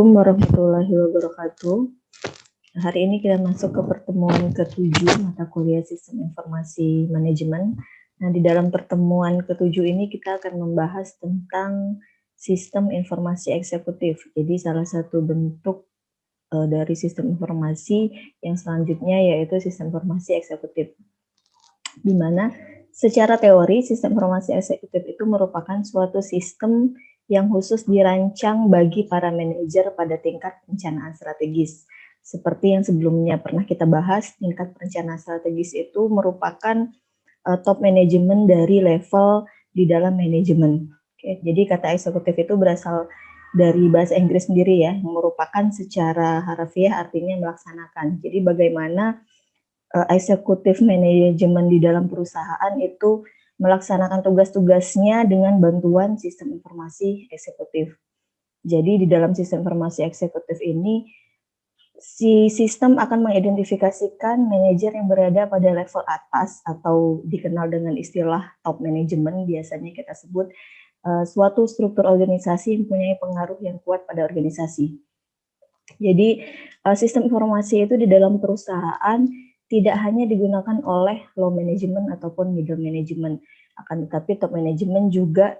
Assalamualaikum warahmatullahi wabarakatuh. Hari ini kita masuk ke pertemuan ke-7 mata kuliah Sistem Informasi Manajemen. Nah, di dalam pertemuan ke-7 ini kita akan membahas tentang Sistem Informasi Eksekutif. Jadi salah satu bentuk dari sistem informasi yang selanjutnya yaitu Sistem Informasi Eksekutif. Di mana secara teori Sistem Informasi Eksekutif itu merupakan suatu sistem yang khusus dirancang bagi para manajer pada tingkat perencanaan strategis. Seperti yang sebelumnya pernah kita bahas, tingkat perencanaan strategis itu merupakan top manajemen dari level di dalam manajemen. Oke, jadi kata eksekutif itu berasal dari bahasa Inggris sendiri ya, yang merupakan secara harfiah artinya melaksanakan. Jadi bagaimana eksekutif manajemen di dalam perusahaan itu melaksanakan tugas-tugasnya dengan bantuan sistem informasi eksekutif. Jadi di dalam sistem informasi eksekutif ini, si sistem akan mengidentifikasikan manajer yang berada pada level atas atau dikenal dengan istilah top manajemen, biasanya kita sebut suatu struktur organisasi yang mempunyai pengaruh yang kuat pada organisasi. Jadi sistem informasi itu di dalam perusahaan tidak hanya digunakan oleh low management ataupun middle management, akan tetapi top management juga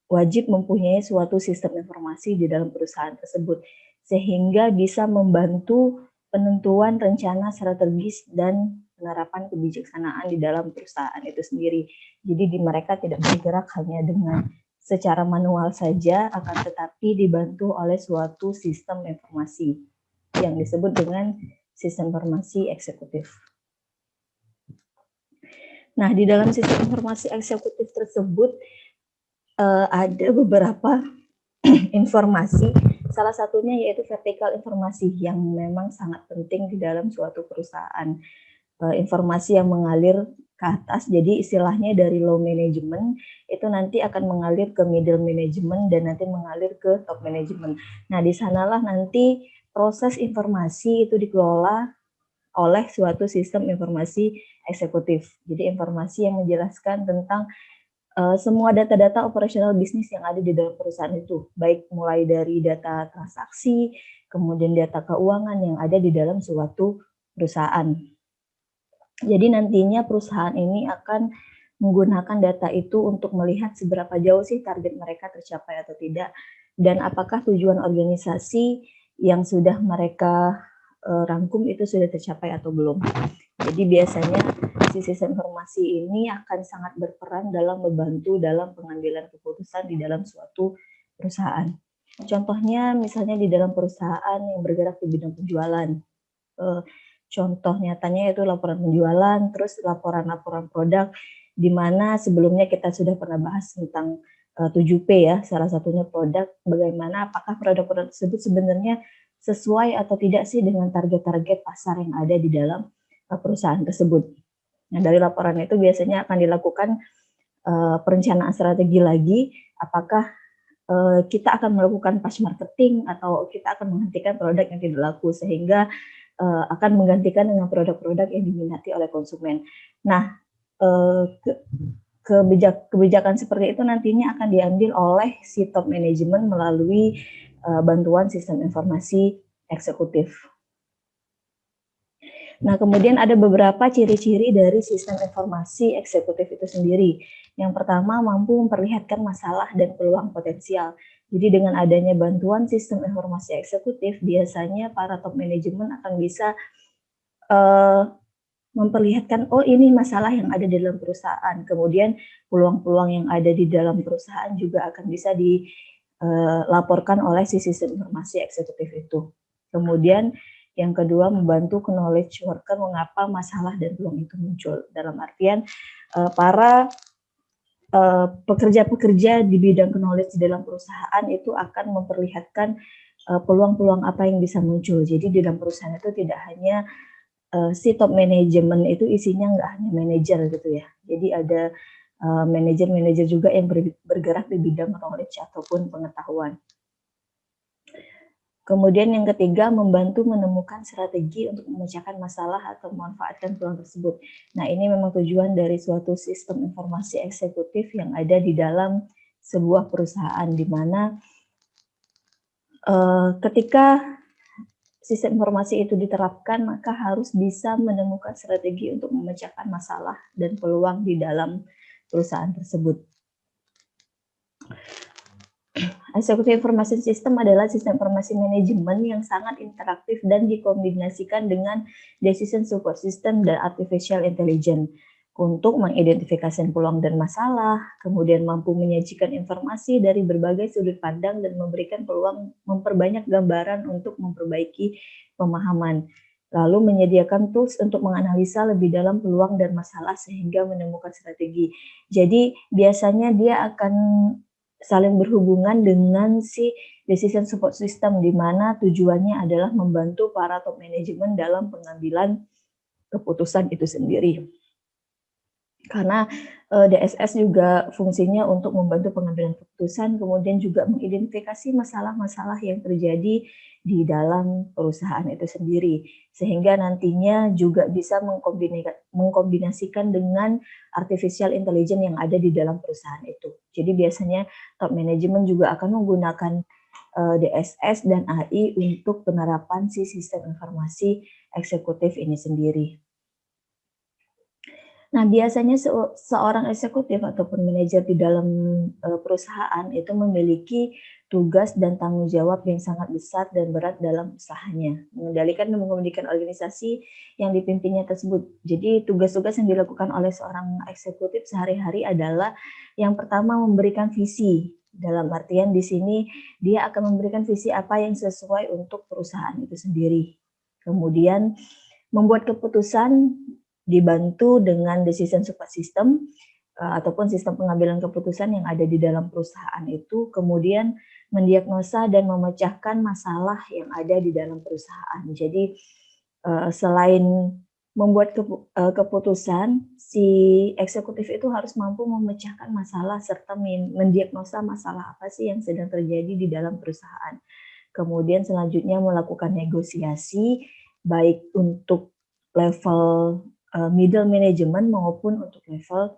wajib mempunyai suatu sistem informasi di dalam perusahaan tersebut, sehingga bisa membantu penentuan rencana strategis dan penerapan kebijaksanaan di dalam perusahaan itu sendiri. Jadi mereka tidak bergerak hanya dengan secara manual saja, akan tetapi dibantu oleh suatu sistem informasi yang disebut dengan sistem informasi eksekutif. Nah, di dalam sistem informasi eksekutif tersebut ada beberapa informasi, salah satunya yaitu vertikal informasi yang memang sangat penting di dalam suatu perusahaan. Informasi yang mengalir ke atas, jadi istilahnya dari low management itu nanti akan mengalir ke middle management dan nanti mengalir ke top management. Nah, di sanalah nanti proses informasi itu dikelola oleh suatu sistem informasi eksekutif. Jadi informasi yang menjelaskan tentang semua data-data operasional bisnis yang ada di dalam perusahaan itu, baik mulai dari data transaksi, kemudian data keuangan yang ada di dalam suatu perusahaan. Jadi nantinya perusahaan ini akan menggunakan data itu untuk melihat seberapa jauh sih target mereka tercapai atau tidak, dan apakah tujuan organisasi yang sudah mereka rangkum itu sudah tercapai atau belum. Jadi biasanya sistem informasi ini akan sangat berperan dalam membantu dalam pengambilan keputusan di dalam suatu perusahaan. Contohnya misalnya di dalam perusahaan yang bergerak di bidang penjualan. Contoh nyatanya itu laporan penjualan, terus laporan-laporan produk, di mana sebelumnya kita sudah pernah bahas tentang 7P ya, salah satunya produk, bagaimana apakah produk-produk tersebut sebenarnya sesuai atau tidak sih dengan target-target pasar yang ada di dalam perusahaan tersebut. Nah, dari laporan itu biasanya akan dilakukan perencanaan strategi lagi, apakah kita akan melakukan push marketing atau kita akan menghentikan produk yang tidak laku, sehingga akan menggantikan dengan produk-produk yang diminati oleh konsumen. Nah, kebijakan seperti itu nantinya akan diambil oleh si top management melalui bantuan sistem informasi eksekutif. Nah, kemudian ada beberapa ciri-ciri dari sistem informasi eksekutif itu sendiri. Yang pertama, mampu memperlihatkan masalah dan peluang potensial. Jadi dengan adanya bantuan sistem informasi eksekutif, biasanya para top manajemen akan bisa memperlihatkan, oh ini masalah yang ada di dalam perusahaan. Kemudian peluang-peluang yang ada di dalam perusahaan juga akan bisa dilaporkan oleh si sistem informasi eksekutif itu. Kemudian yang kedua, membantu knowledge worker mengapa masalah dan peluang itu muncul. Dalam artian para pekerja-pekerja di bidang knowledge di dalam perusahaan itu akan memperlihatkan peluang-peluang apa yang bisa muncul. Jadi di dalam perusahaan itu tidak hanya si top manajemen itu isinya nggak hanya manajer gitu ya. Jadi ada manajer-manajer juga yang bergerak di bidang knowledge ataupun pengetahuan. Kemudian yang ketiga, membantu menemukan strategi untuk memecahkan masalah atau memanfaatkan peluang tersebut. Nah, ini memang tujuan dari suatu sistem informasi eksekutif yang ada di dalam sebuah perusahaan, di mana Ketika sistem informasi itu diterapkan, maka harus bisa menemukan strategi untuk memecahkan masalah dan peluang di dalam perusahaan tersebut. Executive Information System adalah sistem informasi manajemen yang sangat interaktif dan dikombinasikan dengan Decision Support System dan Artificial Intelligence untuk mengidentifikasi peluang dan masalah, kemudian mampu menyajikan informasi dari berbagai sudut pandang dan memberikan peluang memperbanyak gambaran untuk memperbaiki pemahaman. Lalu menyediakan tools untuk menganalisa lebih dalam peluang dan masalah sehingga menemukan strategi. Jadi biasanya dia akan saling berhubungan dengan si decision support system, di mana tujuannya adalah membantu para top management dalam pengambilan keputusan itu sendiri. Karena DSS juga fungsinya untuk membantu pengambilan keputusan, kemudian juga mengidentifikasi masalah-masalah yang terjadi di dalam perusahaan itu sendiri, sehingga nantinya juga bisa mengkombinasikan dengan artificial intelligence yang ada di dalam perusahaan itu. Jadi biasanya top management juga akan menggunakan DSS dan AI untuk penerapan si sistem informasi eksekutif ini sendiri. Nah, biasanya seorang eksekutif ataupun manajer di dalam perusahaan itu memiliki tugas dan tanggung jawab yang sangat besar dan berat dalam usahanya, mengendalikan dan mengomunikasikan organisasi yang dipimpinnya tersebut. Jadi tugas-tugas yang dilakukan oleh seorang eksekutif sehari-hari adalah yang pertama memberikan visi. Dalam artian di sini dia akan memberikan visi apa yang sesuai untuk perusahaan itu sendiri. Kemudian membuat keputusan dibantu dengan decision support system ataupun sistem pengambilan keputusan yang ada di dalam perusahaan itu, kemudian mendiagnosa dan memecahkan masalah yang ada di dalam perusahaan. Jadi selain membuat keputusan, si eksekutif itu harus mampu memecahkan masalah serta mendiagnosa masalah apa sih yang sedang terjadi di dalam perusahaan. Kemudian selanjutnya melakukan negosiasi baik untuk level middle management maupun untuk level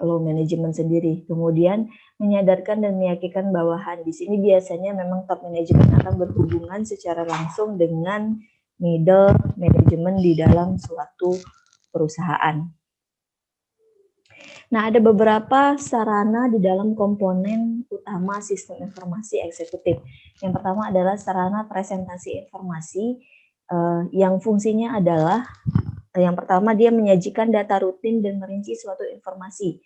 low management sendiri. Kemudian menyadarkan dan meyakinkan bawahan. Di sini biasanya memang top management akan berhubungan secara langsung dengan middle management di dalam suatu perusahaan. Nah, ada beberapa sarana di dalam komponen utama sistem informasi eksekutif. Yang pertama adalah sarana presentasi informasi yang fungsinya adalah yang pertama, dia menyajikan data rutin dan merinci suatu informasi.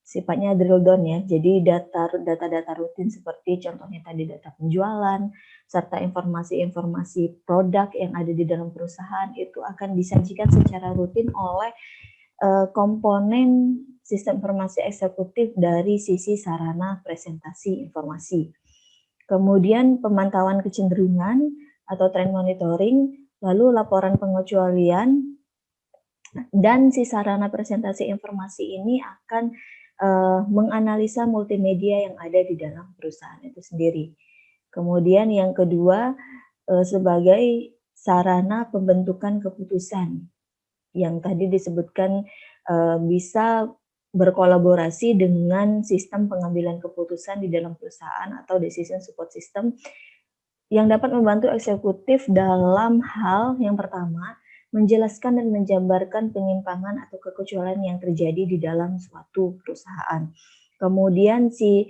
Sifatnya drill down ya. Jadi data-data rutin seperti contohnya tadi data penjualan, serta informasi-informasi produk yang ada di dalam perusahaan itu akan disajikan secara rutin oleh komponen sistem informasi eksekutif dari sisi sarana presentasi informasi. Kemudian pemantauan kecenderungan atau trend monitoring, lalu laporan pengecualian, dan si sarana presentasi informasi ini akan menganalisa multimedia yang ada di dalam perusahaan itu sendiri. Kemudian yang kedua, sebagai sarana pembentukan keputusan yang tadi disebutkan bisa berkolaborasi dengan sistem pengambilan keputusan di dalam perusahaan atau decision support system yang dapat membantu eksekutif dalam hal yang pertama, menjelaskan dan menjabarkan penyimpangan atau kekecualian yang terjadi di dalam suatu perusahaan. Kemudian si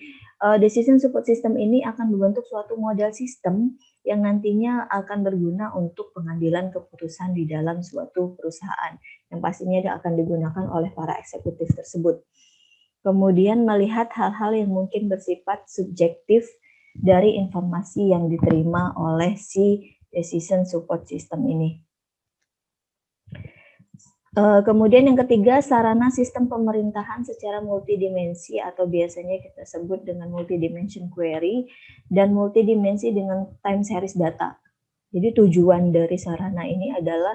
decision support system ini akan membentuk suatu model sistem yang nantinya akan berguna untuk pengambilan keputusan di dalam suatu perusahaan yang pastinya akan digunakan oleh para eksekutif tersebut. Kemudian melihat hal-hal yang mungkin bersifat subjektif dari informasi yang diterima oleh si decision support system ini. Kemudian yang ketiga, sarana sistem pemerintahan secara multidimensi atau biasanya kita sebut dengan multidimension query dan multidimensi dengan time series data. Jadi tujuan dari sarana ini adalah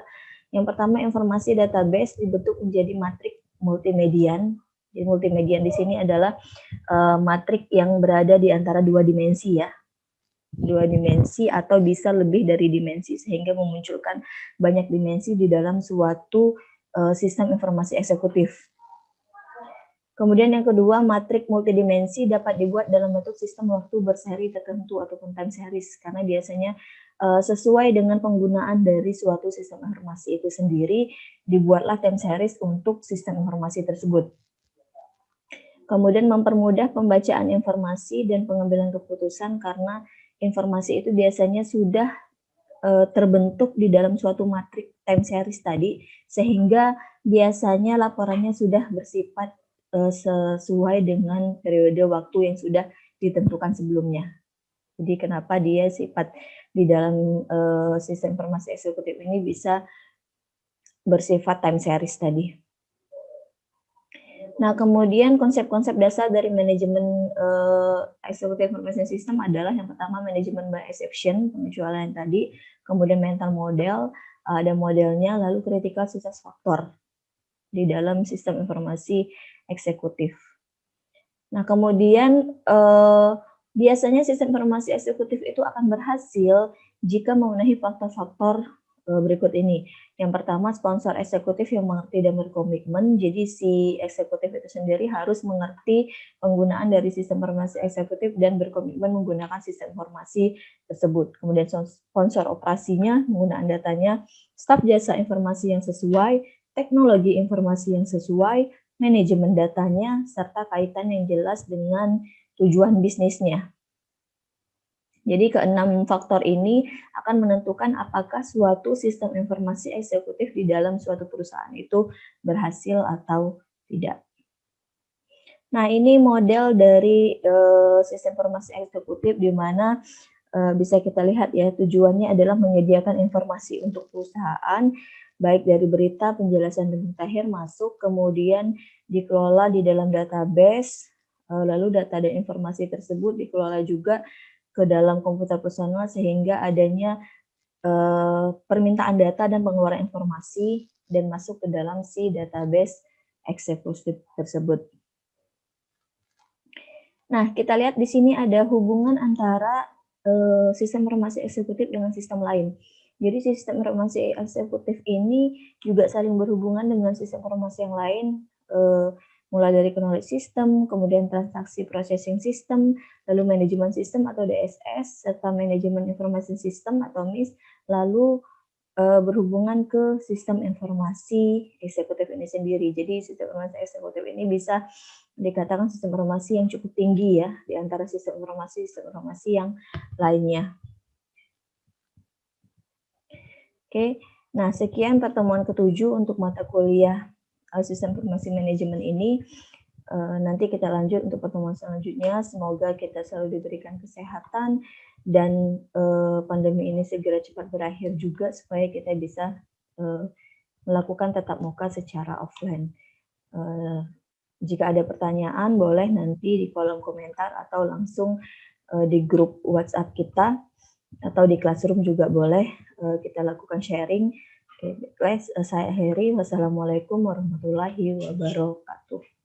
yang pertama informasi database dibentuk menjadi matrik multimedian. Jadi multimedian di sini adalah matrik yang berada di antara dua dimensi ya. Dua dimensi atau bisa lebih dari dimensi sehingga memunculkan banyak dimensi di dalam suatu sistem informasi eksekutif. Kemudian yang kedua, matrik multidimensi dapat dibuat dalam bentuk sistem waktu berseri tertentu ataupun time series, karena biasanya sesuai dengan penggunaan dari suatu sistem informasi itu sendiri, dibuatlah time series untuk sistem informasi tersebut. Kemudian mempermudah pembacaan informasi dan pengambilan keputusan karena informasi itu biasanya sudah terbentuk di dalam suatu matrik time series tadi, sehingga biasanya laporannya sudah bersifat sesuai dengan periode waktu yang sudah ditentukan sebelumnya. Jadi kenapa dia sifat di dalam sistem informasi eksekutif ini bisa bersifat time series tadi. Nah, kemudian konsep-konsep dasar dari manajemen eksekutif information system adalah yang pertama manajemen by exception, pengecualian tadi, kemudian mental model, ada modelnya, lalu critical success factor di dalam sistem informasi eksekutif. Nah, kemudian biasanya sistem informasi eksekutif itu akan berhasil jika memenuhi faktor-faktor berikut ini. Yang pertama, sponsor eksekutif yang mengerti dan berkomitmen. Jadi si eksekutif itu sendiri harus mengerti penggunaan dari sistem informasi eksekutif dan berkomitmen menggunakan sistem informasi tersebut. Kemudian sponsor operasinya, penggunaan datanya, staf jasa informasi yang sesuai, teknologi informasi yang sesuai, manajemen datanya, serta kaitan yang jelas dengan tujuan bisnisnya. Jadi keenam faktor ini akan menentukan apakah suatu sistem informasi eksekutif di dalam suatu perusahaan itu berhasil atau tidak. Nah, ini model dari sistem informasi eksekutif di mana bisa kita lihat ya, tujuannya adalah menyediakan informasi untuk perusahaan, baik dari berita, penjelasan dan mutakhir masuk, kemudian dikelola di dalam database, lalu data dan informasi tersebut dikelola juga ke dalam komputer personal sehingga adanya permintaan data dan pengeluaran informasi dan masuk ke dalam si database eksekutif tersebut. Nah, kita lihat di sini ada hubungan antara sistem informasi eksekutif dengan sistem lain. Jadi sistem informasi eksekutif ini juga saling berhubungan dengan sistem informasi yang lain, mulai dari knowledge system, kemudian transaksi processing system, lalu manajemen sistem atau DSS, serta manajemen information system atau MIS, lalu berhubungan ke sistem informasi eksekutif ini sendiri. Jadi sistem informasi eksekutif ini bisa dikatakan sistem informasi yang cukup tinggi ya, di antara sistem informasi yang lainnya. Oke, nah sekian pertemuan ke-7 untuk mata kuliah sistem informasi manajemen ini. Nanti kita lanjut untuk pertemuan selanjutnya. Semoga kita selalu diberikan kesehatan dan pandemi ini segera cepat berakhir juga supaya kita bisa melakukan tatap muka secara offline. Jika ada pertanyaan boleh nanti di kolom komentar atau langsung di grup WhatsApp kita atau di Classroom juga boleh kita lakukan sharing. Oke, guys, saya Heri. Wassalamualaikum warahmatullahi wabarakatuh.